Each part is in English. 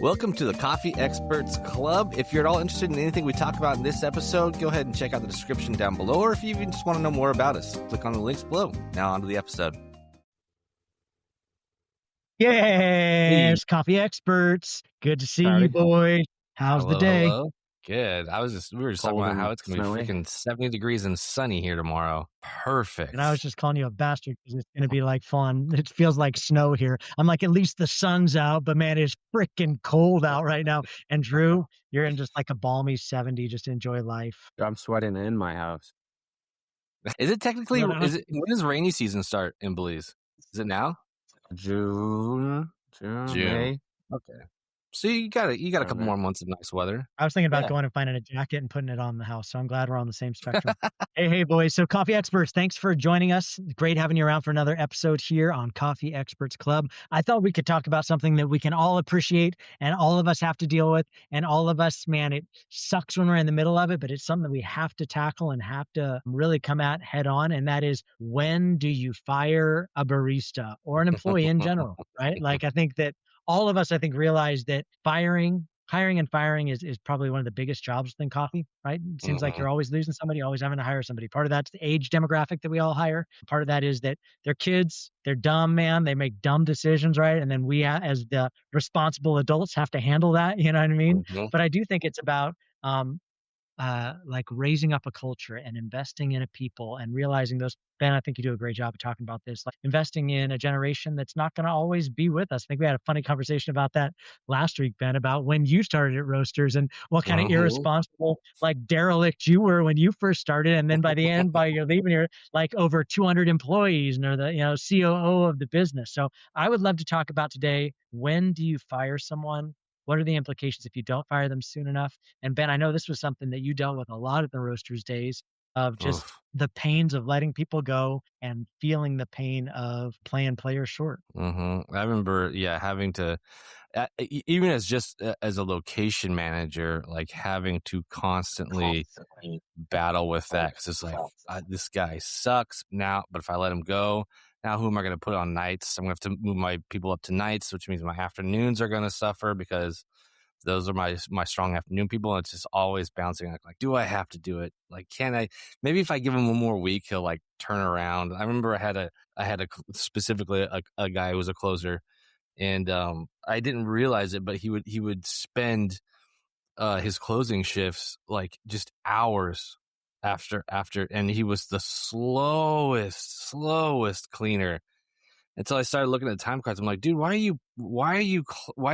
Welcome to the Coffee Experts Club. If you're at all interested in anything we talk about in this episode, go ahead and check out the description down below, or if you even just want to know more about us, click on the links below. Now on to the episode. Yes, Coffee Experts. Good to see you, boys. How's the day? Hello. Good. We were just talking about how it's going to be freaking 70 degrees and sunny here tomorrow. Perfect. And I was just calling you a bastard because it's going to be like fun. It feels like snow here. I'm like, at least the sun's out, but man, it's freaking cold out right now. And Drew, you're in just like a balmy 70. Just enjoy life. I'm sweating in my house. Is it technically, when does rainy season start in Belize? Is it now? June. May. Okay. So you got a couple more months of nice weather. I was thinking about going and finding a jacket and putting it on the house. So I'm glad we're on the same spectrum. Hey, boys. So Coffee Experts, thanks for joining us. Great having you around for another episode here on Coffee Experts Club. I thought we could talk about something that we can all appreciate and all of us have to deal with. And all of us, man, it sucks when we're in the middle of it, but it's something that we have to tackle and have to really come at head on. And that is, when do you fire a barista or an employee in general, right? Like, I think that all of us, realize that hiring and firing is probably one of the biggest jobs within coffee, right? It seems like you're always losing somebody, always having to hire somebody. Part of that's the age demographic that we all hire. Part of that is that they're kids, they're dumb, man. They make dumb decisions, right? And then we, as the responsible adults, have to handle that. You know what I mean? But I do think it's about like raising up a culture and investing in a people and realizing those. Ben, I think you do a great job of talking about this, like investing in a generation that's not going to always be with us. I think we had a funny conversation about that last week, Ben, about when you started at Roasters and what kind of irresponsible, like derelict you were when you first started. And then by the end, by your leaving, you're like over 200 employees and are the COO of the business. So I would love to talk about today, when do you fire someone? What are the implications if you don't fire them soon enough? And Ben, I know this was something that you dealt with a lot of the Roasters days, of just the pains of letting people go and feeling the pain of playing players short. I remember, having to, even as a location manager, like having to constantly battle with that. Cause it's like, this guy sucks now, but if I let him go, now who am I going to put on nights? I'm going to have to move my people up to nights, which means my afternoons are going to suffer because those are my strong afternoon people. And it's just always bouncing like, do I have to do it? Like, can I, maybe if I give him one more week, he'll like turn around. I remember I had specifically a guy who was a closer, and I didn't realize it, but he would spend his closing shifts like just hours after, and he was the slowest cleaner. Until I started looking at the time cards, I'm like, dude, why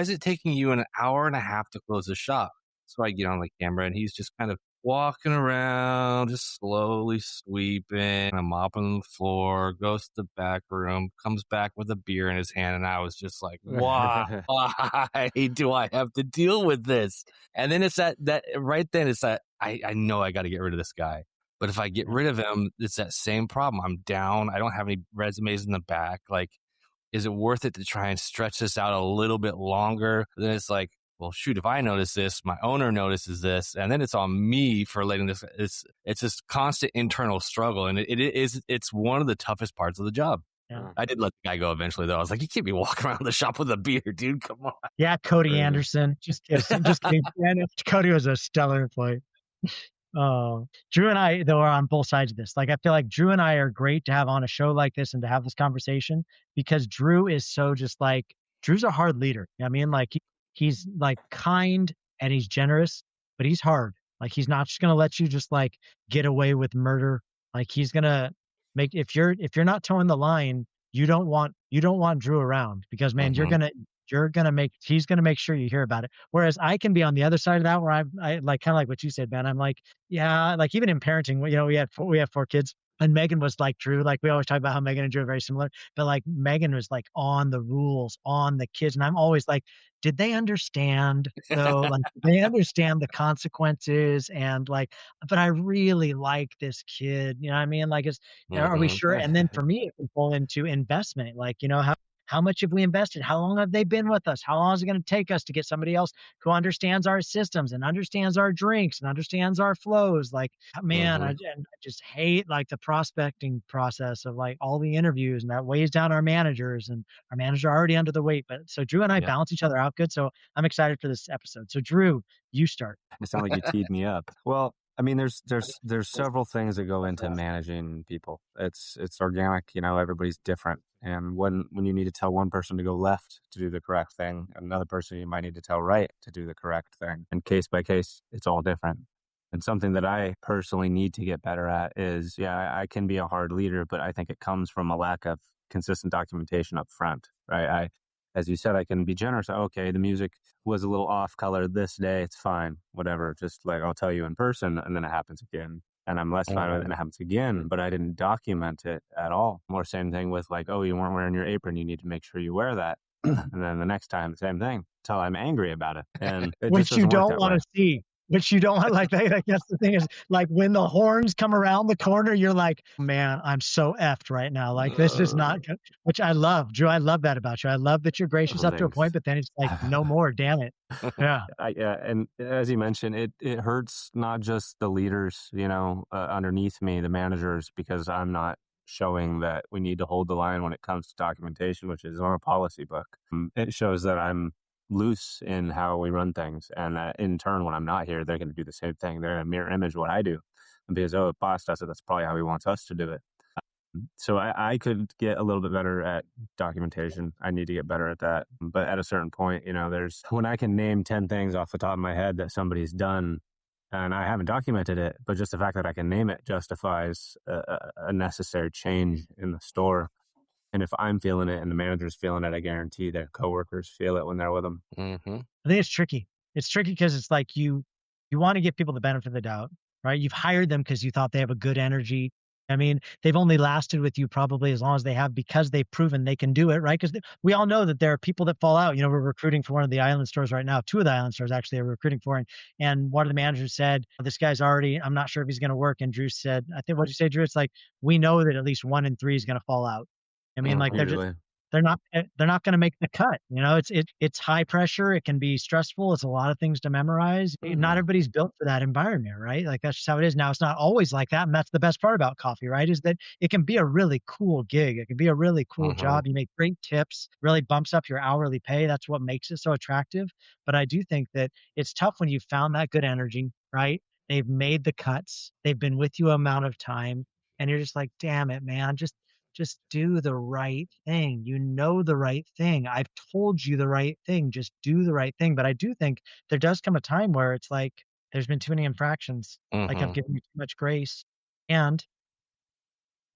is it taking you an hour and a half to close the shop? So I get on the camera and he's just kind of walking around, just slowly sweeping, I'm mopping the floor, goes to the back room, comes back with a beer in his hand. And I was just like, why do I have to deal with this? And then it's that right then it's that I know I got to get rid of this guy. But if I get rid of him, it's that same problem. I'm down. I don't have any resumes in the back. Like, is it worth it to try and stretch this out a little bit longer? Then it's like, well, shoot, if I notice this, my owner notices this, and then it's on me for letting this. It's this constant internal struggle, and it's one of the toughest parts of the job. Yeah. I did let the guy go eventually, though. I was like, you can't be walking around the shop with a beer, dude. Come on. Yeah, Cody Anderson. Just kidding. Cody was a stellar employee. Drew and I, though, are on both sides of this. Like, I feel like Drew and I are great to have on a show like this and to have this conversation, because Drew is so just like, Drew's a hard leader. You know what I mean? Like, he's like kind and he's generous, but he's hard. Like, he's not just going to let you just like get away with murder. Like, he's going to make, if you're not towing the line, you don't want Drew around, because man, he's going to make sure you hear about it. Whereas I can be on the other side of that, where I like, kind of like what you said, Ben. I'm like, yeah, like even in parenting, we have 4 kids, and Megan was like Drew. Like, we always talk about how Megan and Drew are very similar, but like Megan was like on the rules, on the kids. And I'm always like, did they understand though? Like, they understand the consequences, and like, but I really like this kid. You know what I mean? Like, are we sure? And then for me, it can fall into investment. Like, how How much have we invested? How long have they been with us? How long is it going to take us to get somebody else who understands our systems and understands our drinks and understands our flows? Like, man, Mm-hmm. I just hate like the prospecting process of like all the interviews, and that weighs down our managers, and our managers are already under the weight. But so Drew and I Yep. balance each other out good. So I'm excited for this episode. So Drew, you start. It sounded like you teed me up. Well, I mean, there's several things that go into managing people. It's organic, everybody's different. And when you need to tell one person to go left to do the correct thing, another person you might need to tell right to do the correct thing. And case by case, it's all different. And something that I personally need to get better at is, I can be a hard leader, but I think it comes from a lack of consistent documentation up front, right? As you said, I can be generous. Okay, the music was a little off color this day. It's fine, whatever. Just like I'll tell you in person, and then it happens again. And I'm less fine with it, and it happens again, but I didn't document it at all. Or same thing with like, oh, you weren't wearing your apron. You need to make sure you wear that. And then the next time, the same thing, until I'm angry about it. And it Which just you doesn't work don't that want way. to see. Which you don't want, like that's the thing is like when the horns come around the corner, you're like, man, I'm so effed right now. Like this is not good. Which I love, Drew. I love that about you. I love that you're gracious up to a point, Thanks. but then it's like, no more, damn it. Yeah. And as you mentioned, it hurts not just the leaders, underneath me, the managers, because I'm not showing that we need to hold the line when it comes to documentation, which is on a policy book. It shows that I'm loose in how we run things, and in turn, when I'm not here, they're going to do the same thing. They're going to mirror image what I do, and because if boss does it, that's probably how he wants us to do it. So I could get a little bit better at documentation. I need to get better at that. But at a certain point, there's when I can name 10 things off the top of my head that somebody's done and I haven't documented it, but just the fact that I can name it justifies a necessary change in the store. And if I'm feeling it and the manager's feeling it, I guarantee their coworkers feel it when they're with them. Mm-hmm. I think it's tricky. It's tricky because it's like you want to give people the benefit of the doubt, right? You've hired them because you thought they have a good energy. I mean, they've only lasted with you probably as long as they have because they've proven they can do it, right? Because we all know that there are people that fall out. We're recruiting for one of the island stores right now. Two of the island stores actually are recruiting for, and one of the managers said, "This guy's already. I'm not sure if he's going to work." And Drew said, "I think what did you say, Drew? It's like we know that at least 1 in 3 is going to fall out. I mean, like Usually. they're not going to make the cut. It's high pressure. It can be stressful. It's a lot of things to memorize. Not everybody's built for that environment, right? Like that's just how it is. Now it's not always like that. And that's the best part about coffee, right? Is that it can be a really cool gig. It can be a really cool job. You make great tips, really bumps up your hourly pay. That's what makes it so attractive. But I do think that it's tough when you've found that good energy, right? They've made the cuts. They've been with you amount of time. And you're just like, damn it, man, just do the right thing. You know the right thing. I've told you the right thing. Just do the right thing. But I do think there does come a time where it's like there's been too many infractions. Like I've given you too much grace, and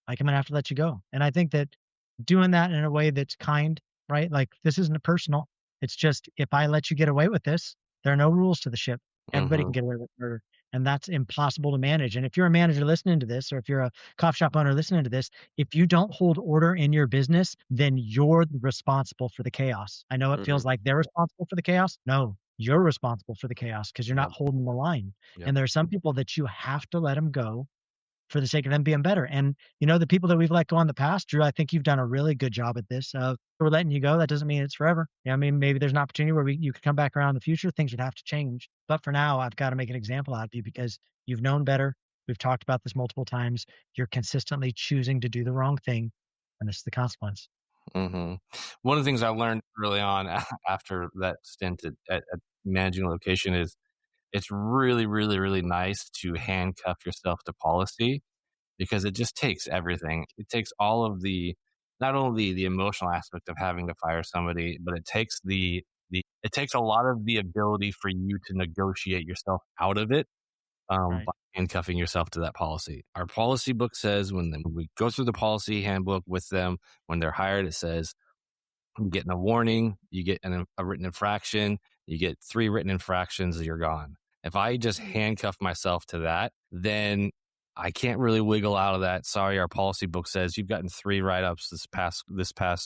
like I'm gonna have to let you go. And I think that doing that in a way that's kind, right? Like this isn't personal. It's just if I let you get away with this, there are no rules to the ship. Everybody can get away with murder. And that's impossible to manage. And if you're a manager listening to this, or if you're a coffee shop owner listening to this, if you don't hold order in your business, then you're responsible for the chaos. I know it feels like they're responsible for the chaos. No, you're responsible for the chaos because you're not holding the line. Yep. And there are some people that you have to let them go for the sake of them being better. And the people that we've let go in the past, Drew, I think you've done a really good job at this. We're letting you go. That doesn't mean it's forever. I mean, maybe there's an opportunity where you could come back around in the future. Things would have to change. But for now, I've got to make an example out of you because you've known better. We've talked about this multiple times. You're consistently choosing to do the wrong thing. And this is the consequence. One of the things I learned early on after that stint at managing a location is it's really, really, really nice to handcuff yourself to policy because it just takes everything. It takes all of not only the emotional aspect of having to fire somebody, but it takes it takes a lot of the ability for you to negotiate yourself out of it by handcuffing yourself to that policy. Our policy book says when we go through the policy handbook with them, when they're hired, it says you get a warning, you get a written infraction, you get 3 written infractions, you're gone. If I just handcuff myself to that, then I can't really wiggle out of that. Sorry, our policy book says you've gotten 3 write-ups this past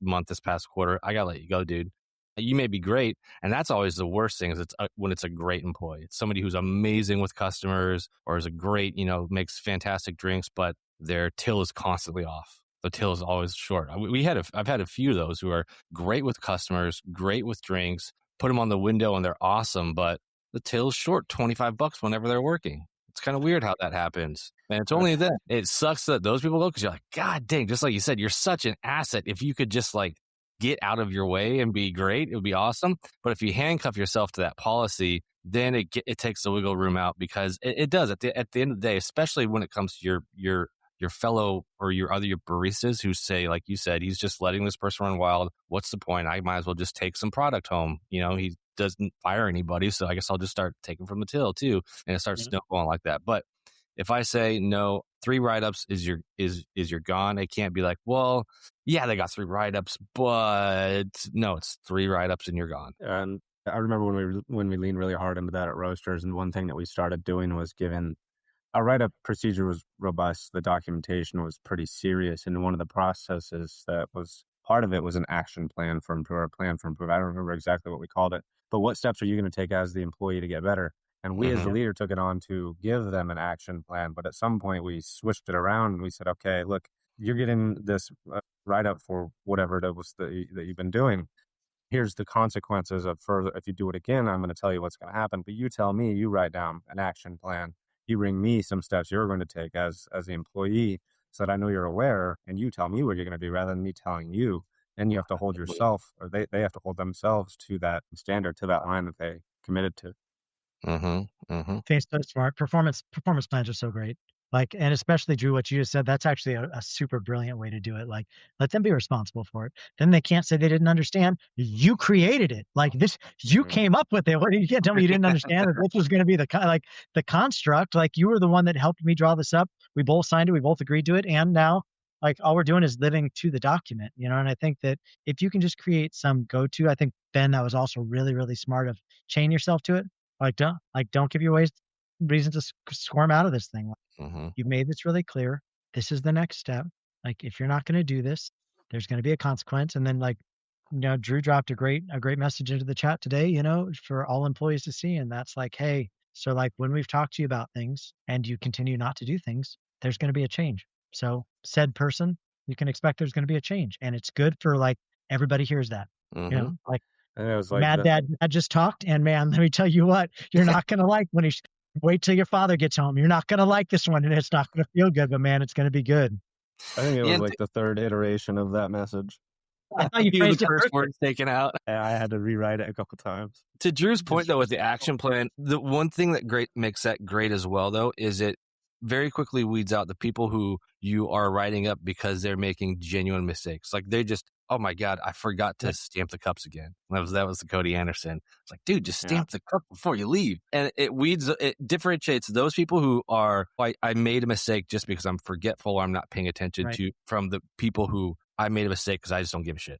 month, this past quarter. I gotta let you go, dude. You may be great, and that's always the worst thing is when it's a great employee. It's somebody who's amazing with customers or is a great, makes fantastic drinks, but their till is constantly off. the till is always short. I've had a few of those who are great with customers, great with drinks, put them on the window and they're awesome, but the till's short $25 whenever they're working. It's kind of weird how that happens. And it's only then. It sucks that those people go because you're like, God dang, just like you said, you're such an asset. If you could just like get out of your way and be great, it would be awesome. But if you handcuff yourself to that policy, then it takes the wiggle room out, because it does at the end of the day, especially when it comes to your fellow or your baristas who say, like you said, he's just letting this person run wild. What's the point? I might as well just take some product home. He doesn't fire anybody, so I guess I'll just start taking from the till too, and it starts snowballing like that. But if I say no, 3 write-ups is your gone. It can't be like, well, yeah, they got 3 write-ups, but no, it's 3 write-ups and you're gone. And I remember when we leaned really hard into that at Roasters, and one thing that we started doing was giving our write-up procedure was robust. The documentation was pretty serious, and one of the processes that was part of it was an action plan for improve, or a plan for improve. I don't remember exactly what we called it, but what steps are you going to take as the employee to get better? And we as the leader took it on to give them an action plan. But at some point we switched it around and we said, okay, look, you're getting this write-up for whatever it was that you've been doing. Here's the consequences of further. If you do it again, I'm going to tell you what's going to happen. But you tell me, you write down an action plan. You bring me some steps you're going to take as the employee, so that I know you're aware, and you tell me what you're going to do rather than me telling you. Then you have to hold yourself, or they have to hold themselves to that standard, to that line that they committed to. Okay, so smart. Performance plans are so great. Like, and especially Drew, what you just said, that's actually a super brilliant way to do it. Like, let them be responsible for it. Then they can't say they didn't understand. You created it. Like this, you came up with it. What, you can't tell me you didn't understand that this was going to be the construct. Like, you were the one that helped me draw this up. We both signed it. We both agreed to it. And now, like, all we're doing is living to the document, And I think that if you can just create some go-to, I think, Ben, that was also really, really smart of chain yourself to it. Don't give your ways reason to squirm out of this thing. You've made this really clear. This is the next step. Like, if you're not going to do this, there's going to be a consequence. And then, Drew dropped a great message into the chat today, for all employees to see. And that's like, hey, so like when we've talked to you about things and you continue not to do things, there's going to be a change. So said person, you can expect there's going to be a change. And it's good for like everybody hears that, And it was like Mad Dad just talked, and man, let me tell you what, you're not going to like when wait till your father gets home. You're not going to like this one, and it's not going to feel good, but man, it's going to be good. I think it was like the 3rd iteration of that message. I thought you phrased the it first perfect. word taken out. I had to rewrite it a couple times. To Drew's point, though, with the action plan, the one thing that makes that great as well, though, is it very quickly weeds out the people who you are writing up because they're making genuine mistakes. Like, they just, oh my God, I forgot to stamp the cups again. That was the Cody Anderson. It's like, dude, just stamp the cup before you leave. And it differentiates those people who are like, I made a mistake just because I'm forgetful or I'm not paying attention to, from the people who I made a mistake because I just don't give a shit.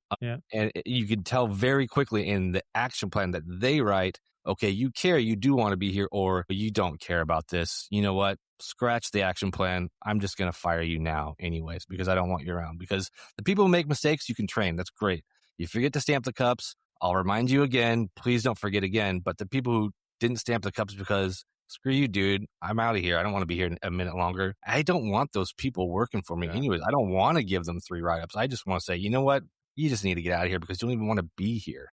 And you can tell very quickly in the action plan that they write, okay, you care, you do want to be here, or you don't care about this. You know what? Scratch the action plan. I'm just going to fire you now anyways, because I don't want you around. Because the people who make mistakes, you can train. That's great. You forget to stamp the cups, I'll remind you again. Please don't forget again. But the people who didn't stamp the cups because, screw you, dude, I'm out of here. I don't want to be here a minute longer. I don't want those people working for me anyways. I don't want to give them 3 write-ups. I just want to say, you know what? You just need to get out of here because you don't even want to be here.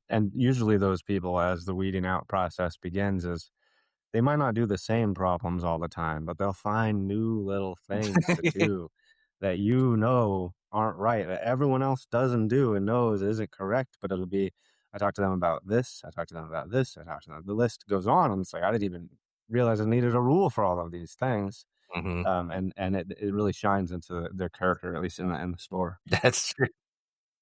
And usually those people, as the weeding out process begins, is they might not do the same problems all the time, but they'll find new little things to do that aren't right, that everyone else doesn't do and knows isn't correct. But it'll be, I talked to them about this, I talked to them about this, I talked to them. The list goes on, and it's like, I didn't even realize I needed a rule for all of these things. And it really shines into their character, at least in the store. That's true.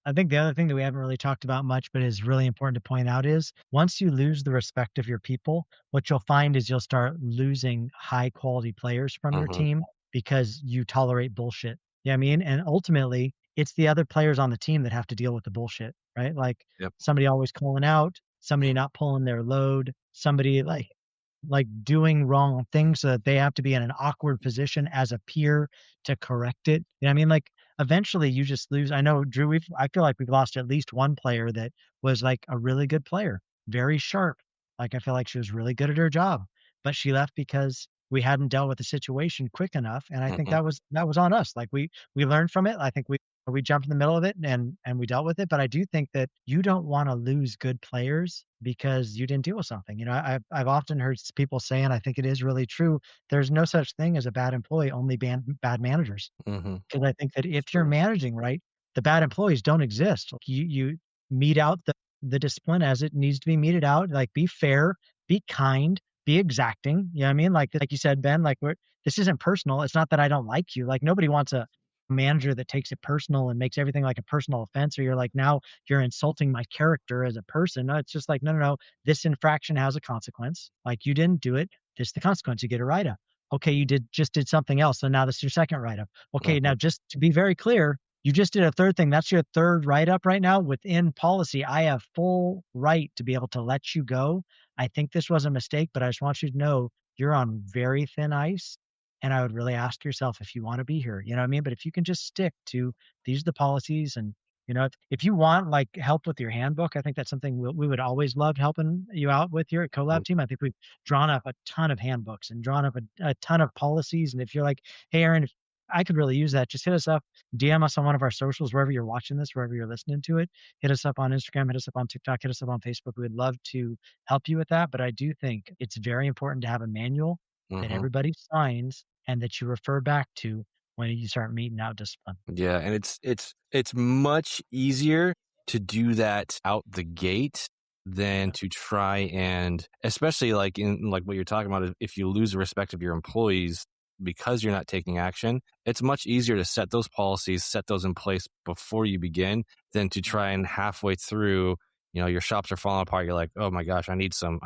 I think the other thing that we haven't really talked about much, but is really important to point out, is once you lose the respect of your people, what you'll find is you'll start losing high quality players from your team because you tolerate bullshit. You know what I mean? And ultimately, it's the other players on the team that have to deal with the bullshit, right? Like somebody always calling out, somebody not pulling their load, somebody like doing wrong things so that they have to be in an awkward position as a peer to correct it. You know what I mean? Like, eventually you just lose. I know, Drew, I feel like we've lost at least one player that was like a really good player, very sharp. Like, I feel like she was really good at her job, but she left because we hadn't dealt with the situation quick enough. And I think Mhm. that was on us. Like we learned from it. I think we jumped in the middle of it and we dealt with it. But I do think that you don't want to lose good players because you didn't deal with something. You know, I've often heard people say, and I think it is really true, there's no such thing as a bad employee, only bad managers. Mhm. Because I think that It's if you're true. managing right, the bad employees don't exist. Like you mete out the discipline as it needs to be meted out. Like be fair, be kind, be exacting. You know what I mean? Like you said, Ben, like this isn't personal. It's not that I don't like you. Like nobody wants a manager that takes it personal and makes everything like a personal offense, or you're like, now you're insulting my character as a person. No, it's just like, no, no, no. This infraction has a consequence. Like you didn't do it. This is the consequence. You get a write up. Okay, you just did something else. So now this is your second write up. Okay, Mhm. now just to be very clear, you just did a third thing. That's your third write up right now. Within policy, I have full right to be able to let you go. I think this was a mistake, but I just want you to know you're on very thin ice. And I would really ask yourself if you want to be here. You know what I mean? But if you can just stick to these are the policies, and you know, if you want like help with your handbook, I think that's something we would always love helping you out with here at Collab team. I think we've drawn up a ton of handbooks and drawn up a ton of policies. And if you're like, hey, Aaron, if I could really use that, just hit us up, DM us on one of our socials, wherever you're watching this, wherever you're listening to it. Hit us up on Instagram, hit us up on TikTok, hit us up on Facebook. We'd love to help you with that. But I do think it's very important to have a manual that Mhm. everybody signs and that you refer back to when you start meeting out discipline. Yeah, and it's much easier to do that out the gate than Yeah. to try and especially like in like what you're talking about, if you lose the respect of your employees because you're not taking action, it's much easier to set those policies, set those in place before you begin than to try and halfway through, your shops are falling apart. You're like, oh my gosh, I need some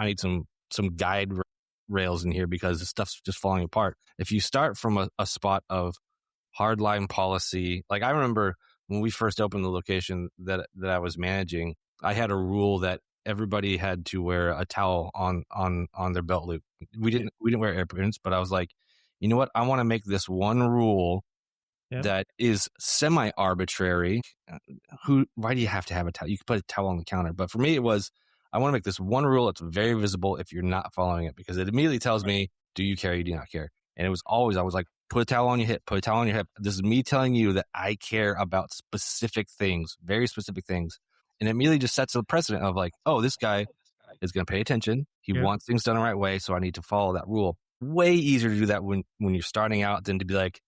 rails in here because the stuff's just falling apart. If you start from a spot of hardline policy. Like I remember when we first opened the location that I was managing, I had a rule that everybody had to wear a towel on their belt loop. We didn't wear aprons, but I was like, you know what? I want to make this one rule Yep. that is semi arbitrary. Why do you have to have a towel? You can put a towel on the counter, but for me it was I want to make this one rule that's very visible if you're not following it, because it immediately tells me, do you care? You do not care. And it was always, I was like, put a towel on your hip, put a towel on your hip. This is me telling you that I care about specific things, very specific things. And it immediately just sets a precedent of like, oh, this guy is going to pay attention. He Yep. wants things done the right way. So I need to follow that rule. Way easier to do that when you're starting out than to be like,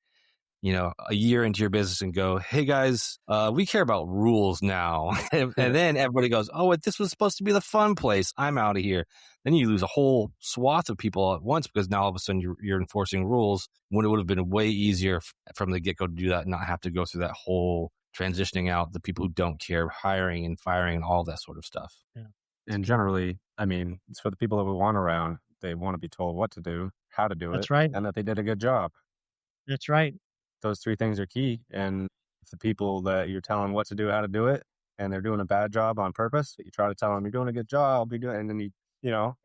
a year into your business and go, hey guys, we care about rules now. and then everybody goes, oh, this was supposed to be the fun place. I'm out of here. Then you lose a whole swath of people at once because now all of a sudden you're enforcing rules when it would have been way easier from the get go to do that and not have to go through that whole transitioning out the people who don't care, hiring and firing and all that sort of stuff. Yeah. And generally, I mean, it's for the people that we want around. They want to be told what to do, how to do it, That's right. and that they did a good job. That's right. Those three things are key. And if the people that you're telling what to do, how to do it, and they're doing a bad job on purpose, you try to tell them you're doing a good job, and then you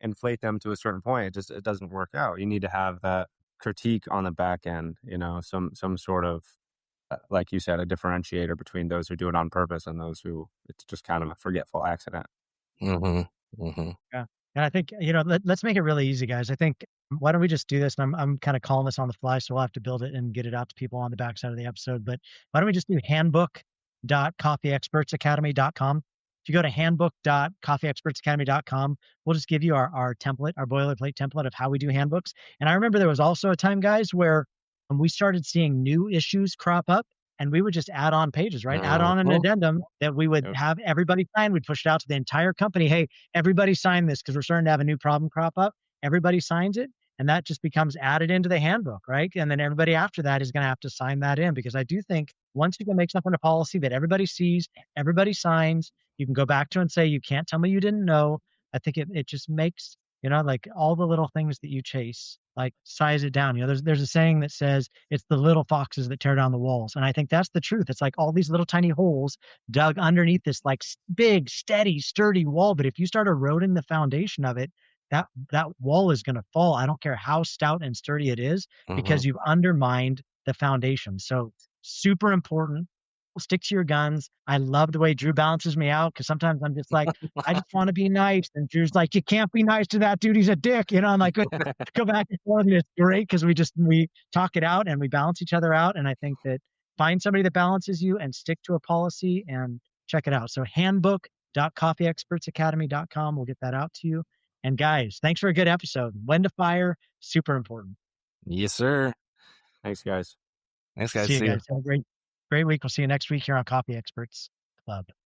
inflate them to a certain point. It doesn't work out. You need to have that critique on the back end. Some sort of like you said, a differentiator between those who do it on purpose and those who it's just kind of a forgetful accident. Mm-hmm. Mm-hmm. Yeah. And I think, let's make it really easy, guys. I think why don't we just do this? And I'm kind of calling this on the fly, so we'll have to build it and get it out to people on the backside of the episode. But why don't we just do handbook.coffeeexpertsacademy.com? If you go to handbook.coffeeexpertsacademy.com, we'll just give you our template, our boilerplate template of how we do handbooks. And I remember there was also a time, guys, where we started seeing new issues crop up. And we would just add on pages, right? Add on an Mm-hmm. addendum that we would Yep. have everybody sign. We'd push it out to the entire company. Hey, everybody sign this because we're starting to have a new problem crop up. Everybody signs it. And that just becomes added into the handbook, right? And then everybody after that is going to have to sign that in, because I do think once you can make something a policy that everybody sees, everybody signs, you can go back to and say, you can't tell me you didn't know. I think it just makes, like all the little things that you chase, like size it down. There's a saying that says it's the little foxes that tear down the walls. And I think that's the truth. It's like all these little tiny holes dug underneath this like big, steady, sturdy wall. But if you start eroding the foundation of it, that wall is going to fall. I don't care how stout and sturdy it is, Mm-hmm. because you've undermined the foundation. So super important. stick to your guns. I love the way Drew balances me out because sometimes I'm just like, I just want to be nice. And Drew's like, you can't be nice to that dude. He's a dick. You know, I'm like, go back and forth. And it's great because we talk it out and we balance each other out. And I think that find somebody that balances you and stick to a policy and check it out. So handbook.coffeeexpertsacademy.com. We'll get that out to you. And guys, thanks for a good episode. When to fire, super important. Yes, sir. Thanks, guys. Thanks, guys. See you See you. guys. Have a great week. We'll see you next week here on Coffee Experts Club.